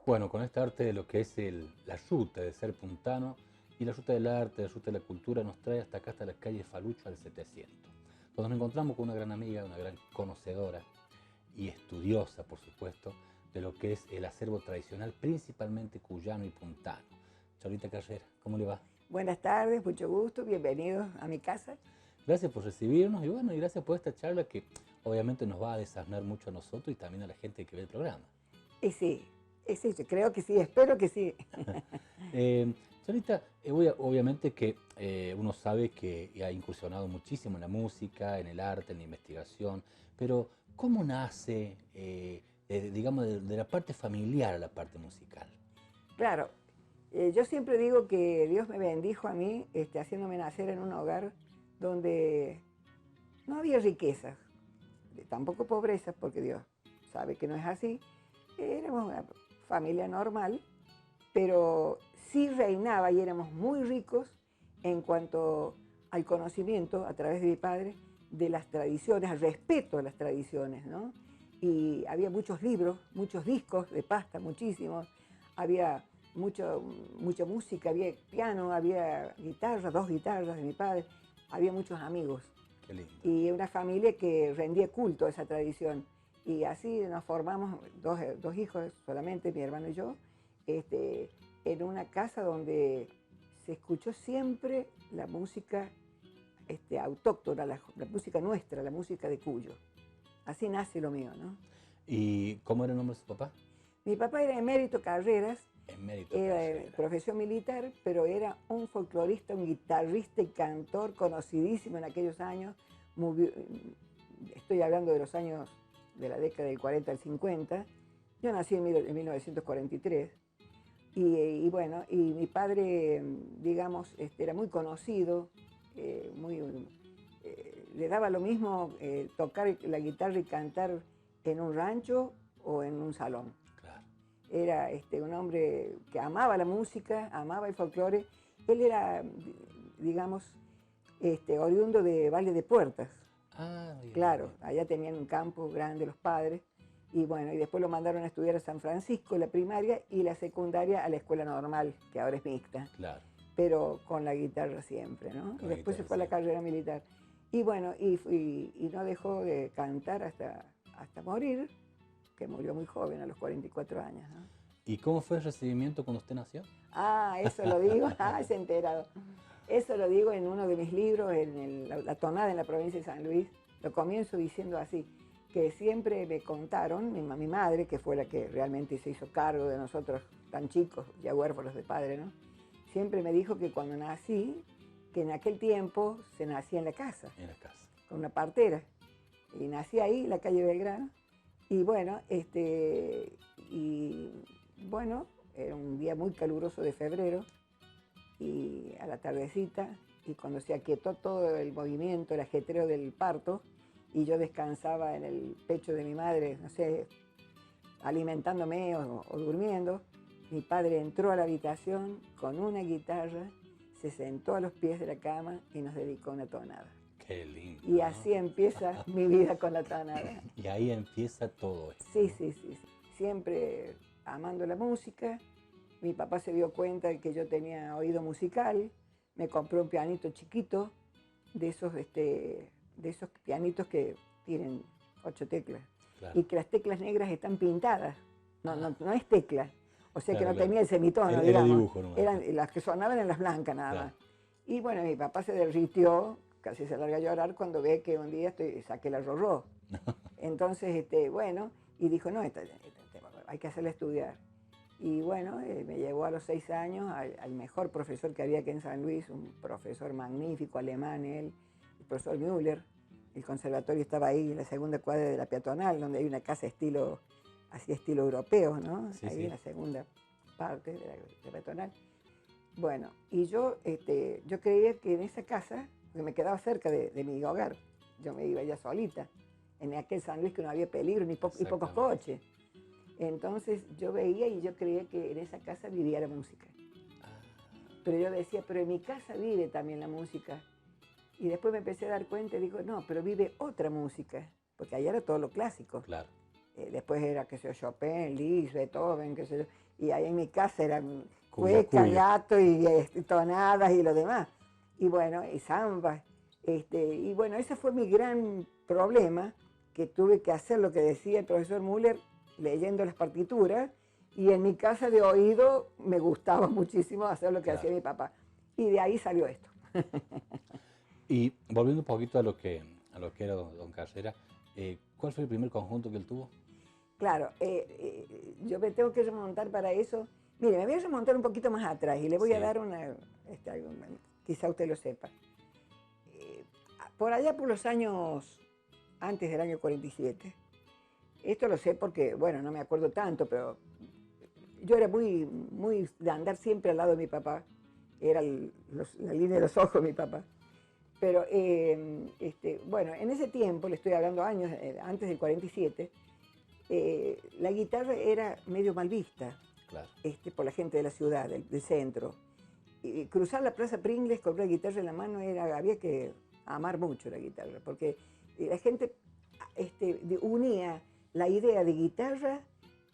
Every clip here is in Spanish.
Bueno, con esta arte de lo que es la ruta de ser puntano y la ruta del arte, la ruta de la cultura nos trae hasta acá, hasta la calle Falucho al 700, donde nos encontramos con una gran amiga, una gran conocedora y estudiosa, por supuesto, de lo que es el acervo tradicional, principalmente cuyano y puntano. Cholita Carrera, ¿cómo le va? Buenas tardes, mucho gusto, bienvenidos a mi casa. Gracias por recibirnos y bueno, y gracias por esta charla que obviamente nos va a desasnar mucho a nosotros y también a la gente que ve el programa. Y sí, yo creo que sí, espero que sí. Eh, Cholita, obviamente que uno sabe que ha incursionado muchísimo en la música, en el arte, en la investigación, pero ¿cómo nace, digamos, de la parte familiar a la parte musical? Claro, yo siempre digo que Dios me bendijo a mí haciéndome nacer en un hogar donde no había riquezas, tampoco pobreza, porque Dios sabe que no es así. Éramos una familia normal, pero sí reinaba y éramos muy ricos en cuanto al conocimiento a través de mi padre de las tradiciones, al respeto a las tradiciones, ¿no? Y había muchos libros, muchos discos de pasta, muchísimos, había mucha música, había piano, había guitarra, dos guitarras de mi padre, había muchos amigos. Qué lindo. Y una familia que rendía culto a esa tradición. Y así nos formamos dos hijos solamente, mi hermano y yo, en una casa donde se escuchó siempre la música autóctona, la música nuestra, la música de Cuyo. Así nace lo mío, ¿no? ¿Y cómo era el nombre de su papá? Mi papá era emérito Carreras, Emérito era de Carrera. profesión militar, pero era un folclorista, un guitarrista y cantor conocidísimo en aquellos años. Estoy hablando de los años de la década del 40 al 50. Yo nací en 1943. Y bueno, y mi padre, digamos, era muy conocido, le daba lo mismo tocar la guitarra y cantar en un rancho o en un salón. Claro. Era un hombre que amaba la música, amaba el folclore. Él era, digamos, oriundo de Valle de Puertas. Ah, bien, Claro, bien. allá tenían un campo grande los padres. Y bueno, y después lo mandaron a estudiar a San Francisco, la primaria, y la secundaria a la escuela normal, que ahora es mixta, Claro, pero con la guitarra siempre, ¿no? Y con la después se guitarra fue a la siempre. carrera militar. Y bueno, y no dejó de cantar hasta morir, que murió muy joven, a los 44 años, ¿no? ¿Y cómo fue el recibimiento cuando usted nació? Ah, eso lo digo, se ha enterado. Eso lo digo en uno de mis libros, La tonada en la provincia de San Luis. Lo comienzo diciendo así, que siempre me contaron, mi madre, que fue la que realmente se hizo cargo de nosotros tan chicos, ya huérfanos de padre, ¿no? Siempre me dijo que cuando nací, que en aquel tiempo se nacía en la casa, En la casa. con una partera. Y nací ahí, en la calle Belgrano. Y bueno, era un día muy caluroso de febrero y a la tardecita, y cuando se aquietó todo el movimiento, el ajetreo del parto, y yo descansaba en el pecho de mi madre, no sé, alimentándome o durmiendo, mi padre entró a la habitación con una guitarra, se sentó a los pies de la cama y nos dedicó una tonada. Qué lindo, Y ¿no? así empieza mi vida con la tonada. Y ahí empieza todo esto, Sí, ¿no? sí, sí, sí. Siempre amando la música. Mi papá se dio cuenta de que yo tenía oído musical, me compró un pianito chiquito, de esos pianitos que tienen 8 teclas, Claro. y que las teclas negras están pintadas, no, Ah, no, no es tecla, o sea que claro, no claro. tenía el semitono, Era digamos, dibujo nomás. eran las que sonaban en las blancas nada Claro. más. Y bueno, mi papá se derritió, casi se larga a llorar cuando ve que un día saqué la rorró. Entonces, bueno, y dijo, no, hay que hacerle estudiar. Y bueno, me llevó a los 6 años al mejor profesor que había aquí en San Luis, un profesor magnífico, alemán él, el profesor Müller. El conservatorio estaba ahí en la segunda cuadra de la peatonal, donde hay una casa así estilo europeo, ¿no? Sí, Ahí en sí. la segunda parte de la peatonal. Bueno, y yo creía que en esa casa, que me quedaba cerca de mi hogar, yo me iba ya solita, en aquel San Luis que no había peligro y pocos Exactamente. coches. Entonces yo veía y yo creía que en esa casa vivía la música. Ah, Pero yo decía, pero en mi casa vive también la música. Y después me empecé a dar cuenta y digo, no, pero vive otra música, porque allá era todo lo clásico. claro. después era, qué sé yo, Chopin, Liszt, Beethoven, qué sé yo, y ahí en mi casa eran Cuya, cueca, cuya. gato y tonadas y lo demás. Y bueno, y samba. Y bueno, ese fue mi gran problema, que tuve que hacer lo que decía el profesor Müller leyendo las partituras, y en mi casa de oído me gustaba muchísimo hacer lo que Claro. hacía mi papá. Y de ahí salió esto. Y volviendo un poquito a lo que era don Carrera, ¿cuál fue el primer conjunto que él tuvo? Claro, yo me tengo que remontar para eso. Mire, me voy a remontar un poquito más atrás y le voy a Sí, dar quizá usted lo sepa. Por allá por los años, antes del año 47, esto lo sé porque, bueno, no me acuerdo tanto, pero yo era muy de andar siempre al lado de mi papá. Era la línea de los ojos de mi papá. Pero, bueno, en ese tiempo, le estoy hablando años antes del 47, la guitarra era medio mal vista, claro. por la gente de la ciudad, del centro. Y cruzar la Plaza Pringles con una guitarra en la mano había que amar mucho la guitarra, porque la gente unía la idea de guitarra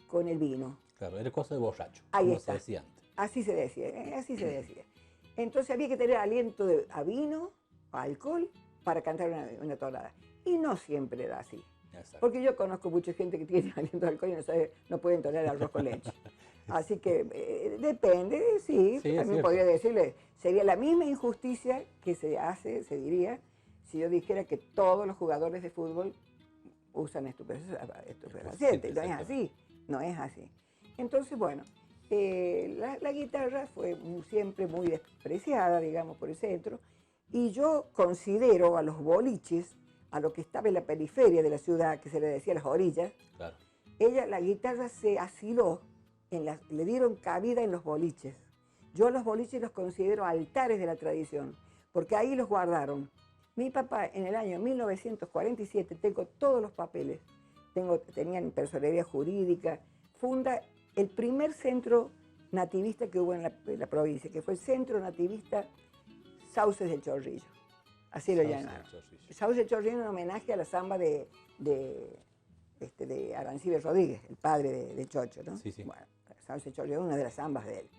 con el vino. Claro, era cosa de borracho, Ahí como se está. decía antes. Así se decía, así se decía. Entonces había que tener aliento a vino, a alcohol, para cantar una tonada. Y no siempre era así. Exacto. Porque yo conozco mucha gente que tiene aliento a alcohol y no pueden tolerar arroz con leche. Así que depende, sí, Sí, es también cierto. podría decirle, sería la misma injusticia que se diría, si yo dijera que todos los jugadores de fútbol usan estupefacientes. No es así, no es así. Entonces, bueno, la guitarra fue siempre muy despreciada, digamos, por el centro, y yo considero a los boliches, a lo que estaba en la periferia de la ciudad, que se le decía las orillas, Claro. la guitarra se asiló, le dieron cabida en los boliches. Yo los boliches los considero altares de la tradición, porque ahí los guardaron. Mi papá en el año 1947, tengo todos los papeles, tenían personería jurídica, funda el primer centro nativista que hubo en la provincia, que fue el Centro Nativista Sauces del Chorrillo. Así lo llamaron. Sauces del Chorrillo en homenaje a la samba de Arancibia Rodríguez, el padre de Chocho, ¿no? Sí, sí. Bueno, Sauces del Chorrillo es una de las zambas de él.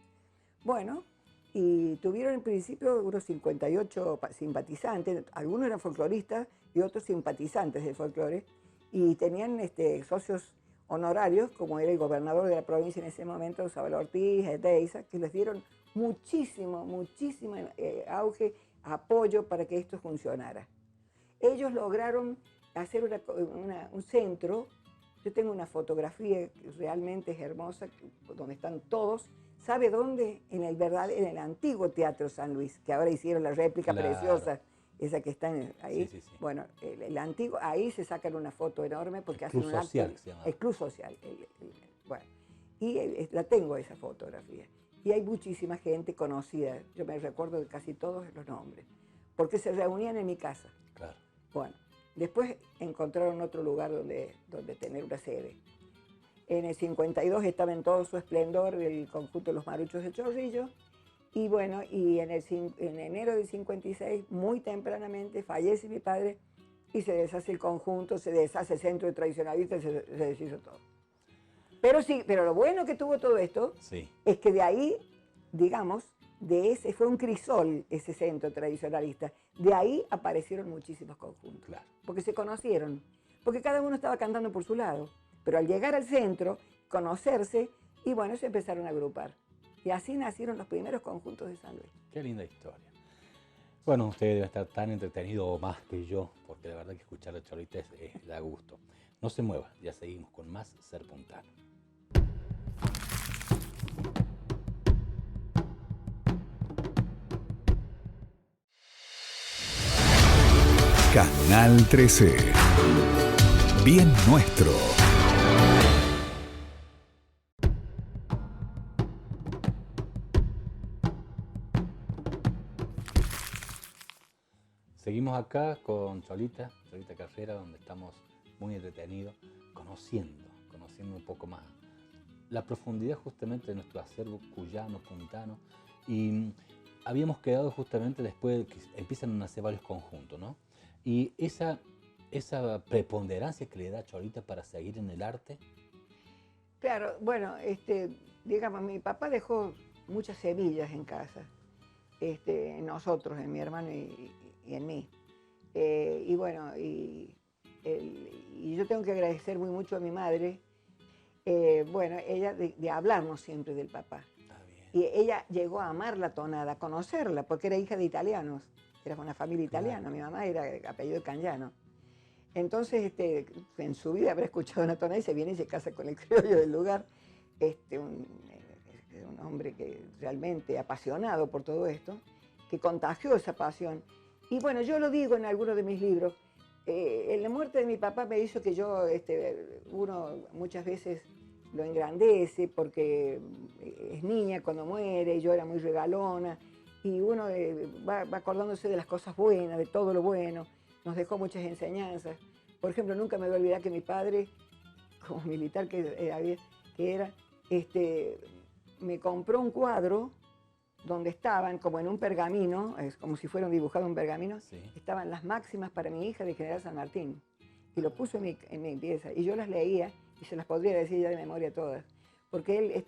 Bueno, y tuvieron en principio unos 58 simpatizantes, algunos eran folcloristas y otros simpatizantes del folclore, y tenían socios honorarios, como era el gobernador de la provincia en ese momento, Isabel Ortiz, Ezeiza, que les dieron muchísimo auge, apoyo para que esto funcionara. Ellos lograron hacer un centro. Yo tengo una fotografía que realmente es hermosa, donde están todos. ¿Sabe dónde? En el antiguo Teatro San Luis, que ahora hicieron la réplica preciosa, esa que está ahí. Sí, sí, sí. Bueno, el antiguo, ahí se sacan una foto enorme porque el hacen Club un Social, acto. se llama. El Club Social. Bueno, y la tengo esa fotografía. Y hay muchísima gente conocida. Yo me recuerdo de casi todos los nombres, porque se reunían en mi casa. Claro. Bueno, después encontraron otro lugar donde tener una sede. En el 52 estaba en todo su esplendor el conjunto de los Maruchos de Chorrillo. Y bueno, y en enero del 56, muy tempranamente, fallece mi padre y se deshace el conjunto, se deshace el centro de tradicionalistas, se deshizo todo. Pero sí, pero lo bueno que tuvo todo esto es que de ahí, digamos, fue un crisol ese centro tradicionalista. De ahí aparecieron muchísimos conjuntos, Claro. porque se conocieron, porque cada uno estaba cantando por su lado. Pero al llegar al centro, conocerse, y bueno, se empezaron a agrupar. Y así nacieron los primeros conjuntos de San Luis. Qué linda historia. Bueno, usted debe estar tan entretenido o más que yo, porque la verdad que escuchar a Cholita da gusto. No se mueva, ya seguimos con más Ser Puntano. Canal 13. Bien nuestro. Seguimos acá con Cholita Carrera, donde estamos muy entretenidos, conociendo un poco más la profundidad justamente de nuestro acervo cuyano, puntano. Y habíamos quedado justamente después de que empiezan a nacer varios conjuntos, ¿no? Y esa esa preponderancia que le da Cholita para seguir en el arte. Claro, bueno, digamos, mi papá dejó muchas semillas en casa, en nosotros, en mi hermano y en mí. Y bueno, y yo tengo que agradecer muy mucho a mi madre, bueno, ella de hablarnos siempre del papá. Ah, bien. Y ella llegó a amar la tonada, a conocerla, porque era hija de italianos, era una familia Claro. italiana, mi mamá era apellido Cangiano. Entonces, en su vida habrá escuchado una tonada y se viene y se casa con el criollo del lugar, un hombre que realmente apasionado por todo esto, que contagió esa pasión. Y bueno, yo lo digo en algunos de mis libros, la muerte de mi papá me hizo que yo, uno muchas veces lo engrandece porque es niña cuando muere y yo era muy regalona, y uno va acordándose de las cosas buenas, de todo lo bueno, nos dejó muchas enseñanzas. Por ejemplo, nunca me voy a olvidar que mi padre, como militar que era, me compró un cuadro donde estaban, como en un pergamino, es como si fuera dibujado un pergamino, Sí. estaban las máximas para mi hija de General San Martín. Y lo puso en mi pieza. Y yo las leía y se las podría decir ya de memoria todas. Porque él,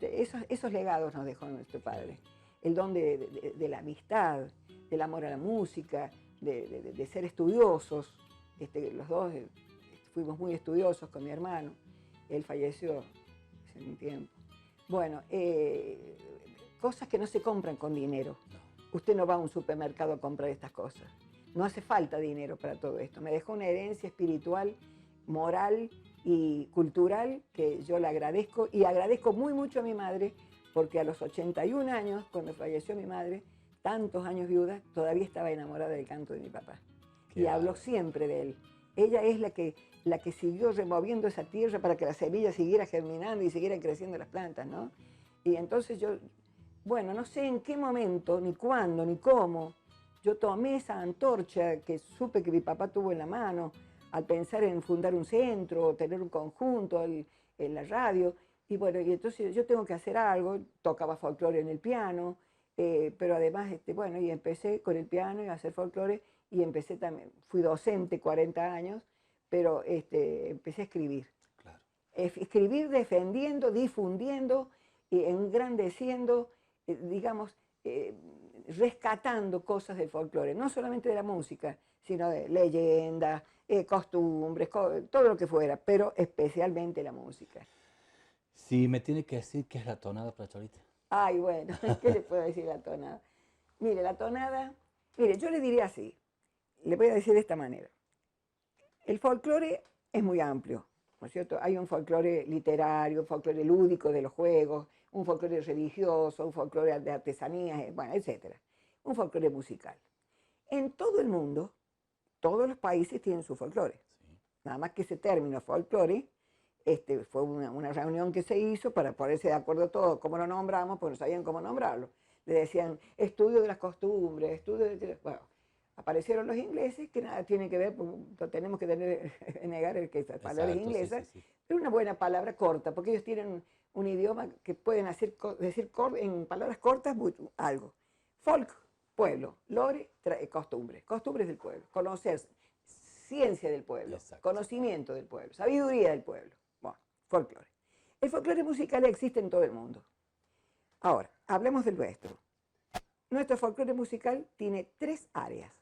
esos legados nos dejó nuestro padre. El don de la amistad, del amor a la música, de ser estudiosos. Los dos fuimos muy estudiosos con mi hermano. Él falleció hace un tiempo. Bueno, cosas que no se compran con dinero. No. Usted no va a un supermercado a comprar estas cosas. No hace falta dinero para todo esto. Me dejó una herencia espiritual, moral y cultural que yo le agradezco, y agradezco muy mucho a mi madre, porque a los 81 años, cuando falleció mi madre, tantos años viuda, todavía estaba enamorada del canto de mi papá. Qué Y habló bárbaro. siempre de él. Ella es la que siguió removiendo esa tierra para que la semilla siguiera germinando y siguieran creciendo las plantas, ¿no? Y entonces yo, bueno, no sé en qué momento, ni cuándo, ni cómo, yo tomé esa antorcha que supe que mi papá tuvo en la mano al pensar en fundar un centro, tener un conjunto en la radio. Y bueno, y entonces yo tengo que hacer algo, tocaba folclore en el piano, pero además, bueno, y empecé con el piano y a hacer folclore, y empecé también, fui docente 40 años, pero empecé a escribir. Claro. Escribir defendiendo, difundiendo, engrandeciendo, digamos, rescatando cosas del folclore, no solamente de la música, sino de leyendas, costumbres, todo lo que fuera, pero especialmente la música. Si me tiene que decir qué es la tonada para Cholita. Ay, bueno, ¿qué le puedo decir a la tonada? Mire, la tonada, mire, yo le diría así, le voy a decir de esta manera. El folclore es muy amplio, ¿no es cierto? Hay un folclore literario, un folclore lúdico de los juegos, un folclore religioso, un folclore de artesanías, bueno, etc. Un folclore musical. En todo el mundo, todos los países tienen su folclore. Sí. Nada más que ese término folclore fue una reunión que se hizo para ponerse de acuerdo todos cómo lo nombramos, porque no sabían cómo nombrarlo. Le decían estudio de las costumbres, estudio de... Bueno, aparecieron los ingleses, que nada tiene que ver, tenemos que negar que esas palabras Exacto, inglesas, sí. pero una buena palabra corta, porque ellos tienen un idioma que pueden decir en palabras cortas algo. Folk, pueblo; lore, costumbres, costumbres del pueblo; conocer, ciencia del pueblo; Exacto. conocimiento del pueblo, sabiduría del pueblo. Bueno, folclore. El folclore musical existe en todo el mundo. Ahora, hablemos del nuestro. Nuestro folclore musical tiene tres áreas,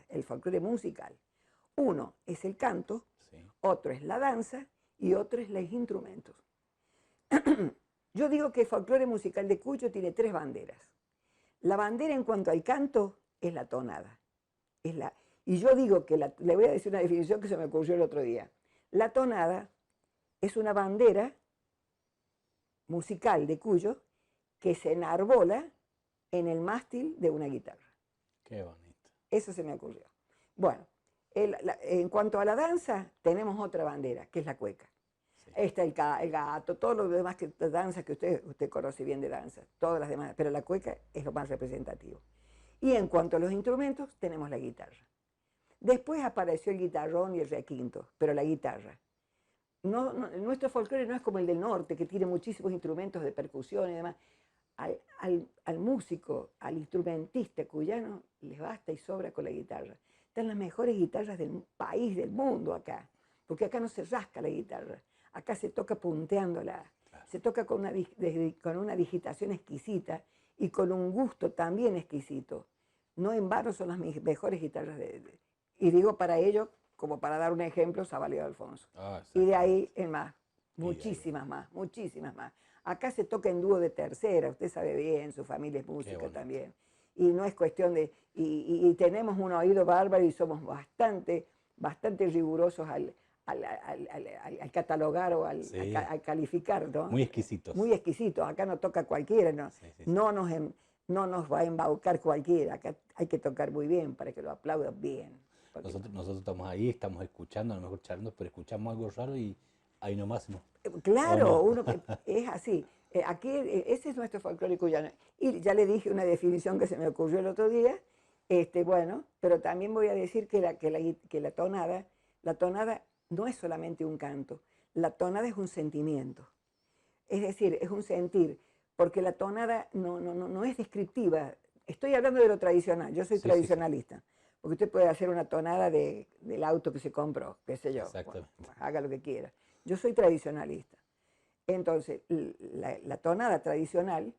el folclore musical. Uno es el canto, Sí. otro es la danza y otro es los instrumentos. Yo digo que el folclore musical de Cuyo tiene tres banderas. La bandera en cuanto al canto es la tonada. Y yo digo que, le voy a decir una definición que se me ocurrió el otro día. La tonada es una bandera musical de Cuyo que se enarbola en el mástil de una guitarra. Qué bonito. Eso se me ocurrió. Bueno, en cuanto a la danza, tenemos otra bandera, que es la cueca. Sí. Está el gato, todo lo demás danzas que usted conoce bien de danza, todas las demás, pero la cueca es lo más representativo. Y en cuanto a los instrumentos, tenemos la guitarra. Después apareció el guitarrón y el requinto, pero la guitarra. Nuestro folclore no es como el del norte, que tiene muchísimos instrumentos de percusión y demás. Al músico, al instrumentista cuyano, les basta y sobra con la guitarra. están las mejores guitarras del país, del mundo acá, porque acá no se rasca la guitarra, acá se toca punteándola, se toca con una digitación exquisita y con un gusto también exquisito. No en vano son las mejores guitarras y digo para ello, como para dar un ejemplo, Sabalio Alfonso. Y de ahí en más, muchísimas más, muchísimas más. Acá se toca en dúo de tercera, usted sabe bien, su familia es música también. Y no es cuestión de... Y tenemos un oído bárbaro y somos bastante rigurosos al catalogar o al calificar, ¿no? Muy exquisitos. Muy exquisitos. Acá no toca cualquiera, ¿no? No nos va a embaucar cualquiera. Acá hay que tocar muy bien para que lo aplaudan bien. Nosotros estamos ahí, estamos escuchando, a lo mejor charlando, pero escuchamos algo raro y ahí nomás no. Claro, uno es así. Aquí ese es nuestro folclore cuyano. Y ya le dije una definición que se me ocurrió el otro día. Bueno, pero también voy a decir que la tonada no es solamente un canto, la tonada es un sentimiento. Es decir, es un sentir, porque la tonada no es descriptiva. Estoy hablando de lo tradicional, yo soy tradicionalista. Porque usted puede hacer una tonada del auto que se compró, qué sé yo, bueno, haga lo que quiera. Yo soy tradicionalista. Entonces, la tonada tradicional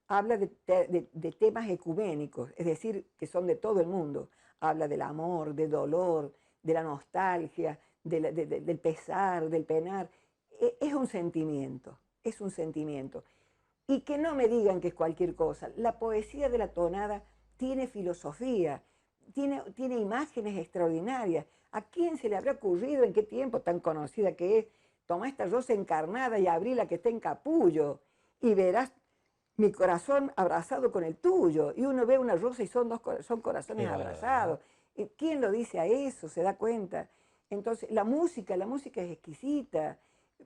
habla de temas ecuménicos, es decir, que son de todo el mundo. Habla del amor, del dolor, de la nostalgia, del pesar, del penar. Es un sentimiento, es un sentimiento. Y que no me digan que es cualquier cosa. La poesía de la tonada tiene filosofía, tiene imágenes extraordinarias. ¿A quién se le habrá ocurrido, en qué tiempo tan conocida que es? Toma esta rosa encarnada y abrila que está en capullo y verás mi corazón abrazado con el tuyo. Y uno ve una rosa y son corazones abrazados. ¿Quién lo dice a eso? ¿Se da cuenta? Entonces, la música es exquisita,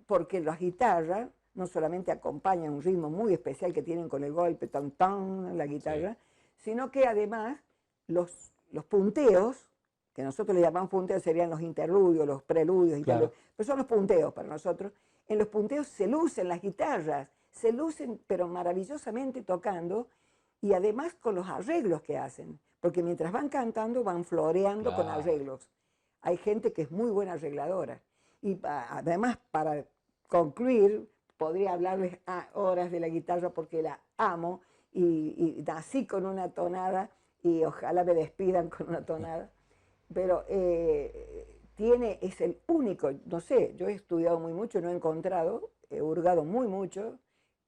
porque las guitarras no solamente acompañan un ritmo muy especial que tienen con el golpe, tan tan, la guitarra, sino que además los punteos, que nosotros le llamamos punteos, serían los interludios, los preludios y tal, pero son los punteos para nosotros. En los punteos se lucen las guitarras, se lucen pero maravillosamente tocando y además con los arreglos que hacen, porque mientras van cantando van floreando con arreglos. Hay gente que es muy buena arregladora. Y además, para concluir, podría hablarles horas de la guitarra porque la amo y nací con una tonada y ojalá me despidan con una tonada. Pero es el único, no sé, yo he estudiado muy mucho, no he encontrado, he hurgado muy mucho,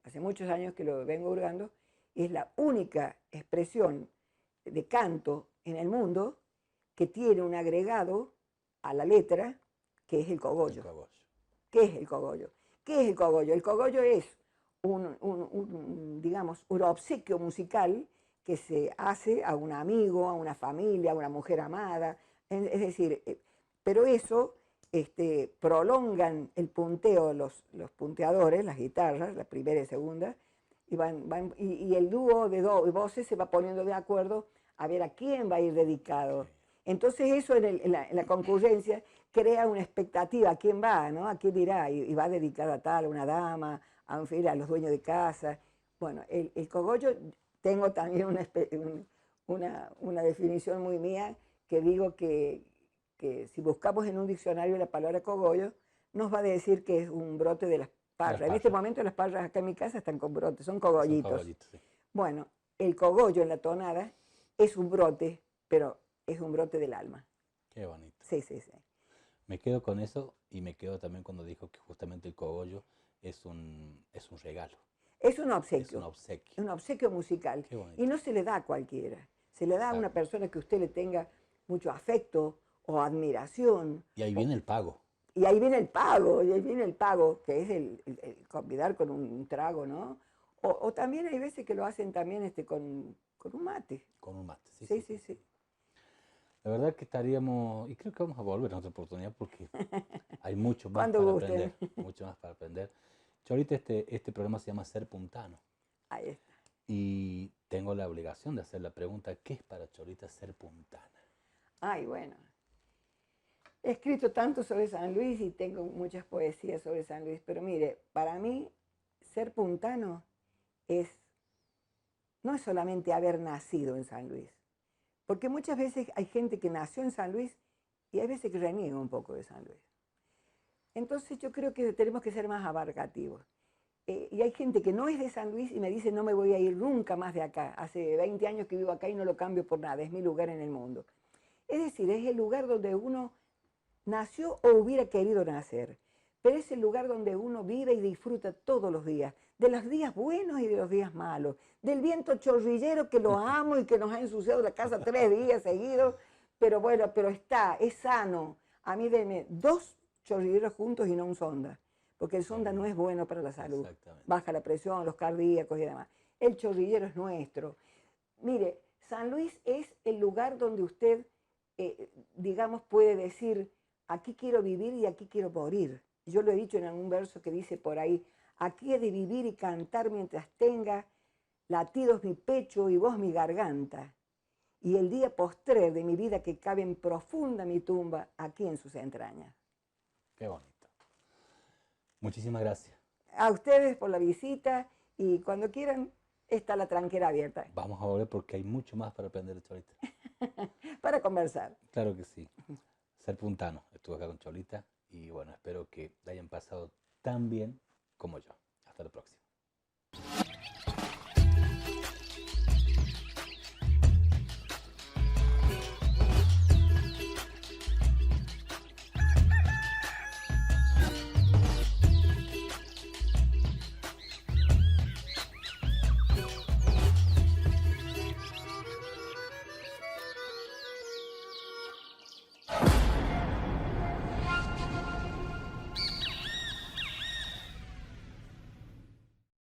hace muchos años que lo vengo hurgando, y es la única expresión de canto en el mundo que tiene un agregado a la letra, que es el cogollo. ¿Qué es el cogollo? ¿Qué es el cogollo? El cogollo es digamos, un obsequio musical que se hace a un amigo, a una familia, a una mujer amada. Es decir, pero eso prolongan el punteo los punteadores, las guitarras, la primera y segunda, y el dúo de voces se va poniendo de acuerdo a ver a quién va a ir dedicado. Entonces eso en la concurrencia crea una expectativa, ¿a quién va? ¿No? ¿A quién irá? Y va dedicada a tal, a una dama, a los dueños de casa. Bueno, el cogollo, tengo también una definición muy mía, que digo que si buscamos en un diccionario la palabra cogollo, nos va a decir que es un brote de las parras. En este momento las parras acá en mi casa están con brotes, son cogollitos. Bueno, el cogollo en la tonada es un brote, pero es un brote del alma. Qué bonito. Sí, sí, sí. Me quedo con eso y me quedo también cuando dijo que justamente el cogollo es un regalo. Es un obsequio. Es un obsequio. Un obsequio musical. Qué bonito. Y no se le da a cualquiera. Se le da a una persona que usted le tenga mucho afecto o admiración. Y ahí viene el pago. Y ahí viene el pago, que es el convidar con un trago, ¿no? O también hay veces que lo hacen también con un mate. Con un mate, sí. Sí. La verdad que estaríamos, y creo que vamos a volver a otra oportunidad porque hay mucho más para aprender. Mucho más para aprender. Ahorita este programa se llama Ser Puntano. Ahí está. Y tengo la obligación de hacer la pregunta, ¿qué es para Cholita ser puntana? Ay, bueno. He escrito tanto sobre San Luis y tengo muchas poesías sobre San Luis, pero mire, para mí ser puntano no es solamente haber nacido en San Luis, Porque muchas veces hay gente que nació en San Luis y hay veces que reniega un poco de San Luis. Entonces yo creo que tenemos que ser más abarcativos. Y hay gente que no es de San Luis y me dice no me voy a ir nunca más de acá. Hace 20 años que vivo acá y no lo cambio por nada, es mi lugar en el mundo. Es decir, es el lugar donde uno nació o hubiera querido nacer. Pero es el lugar donde uno vive y disfruta todos los días, de los días buenos y de los días malos, del viento chorrillero que lo amo y que nos ha ensuciado la casa 3 días seguidos, pero bueno, pero es sano. A mí denme 2 chorrilleros juntos y no un sonda, porque el sonda no es bueno para la salud. Baja la presión, los cardíacos y demás. El chorrillero es nuestro. Mire, San Luis es el lugar donde usted, digamos, puede decir, aquí quiero vivir y aquí quiero morir. Yo lo he dicho en algún verso que dice por ahí, aquí he de vivir y cantar mientras tenga latidos mi pecho y voz mi garganta. Y el día postrer de mi vida que cabe en profunda mi tumba, aquí en sus entrañas. Qué bonito. Muchísimas gracias. A ustedes por la visita y cuando quieran está la tranquera abierta. Vamos a volver porque hay mucho más para aprender de Cholita. Para conversar. Claro que sí. Ser puntano. Estuve acá con Cholita y bueno, espero que la hayan pasado tan bien como yo.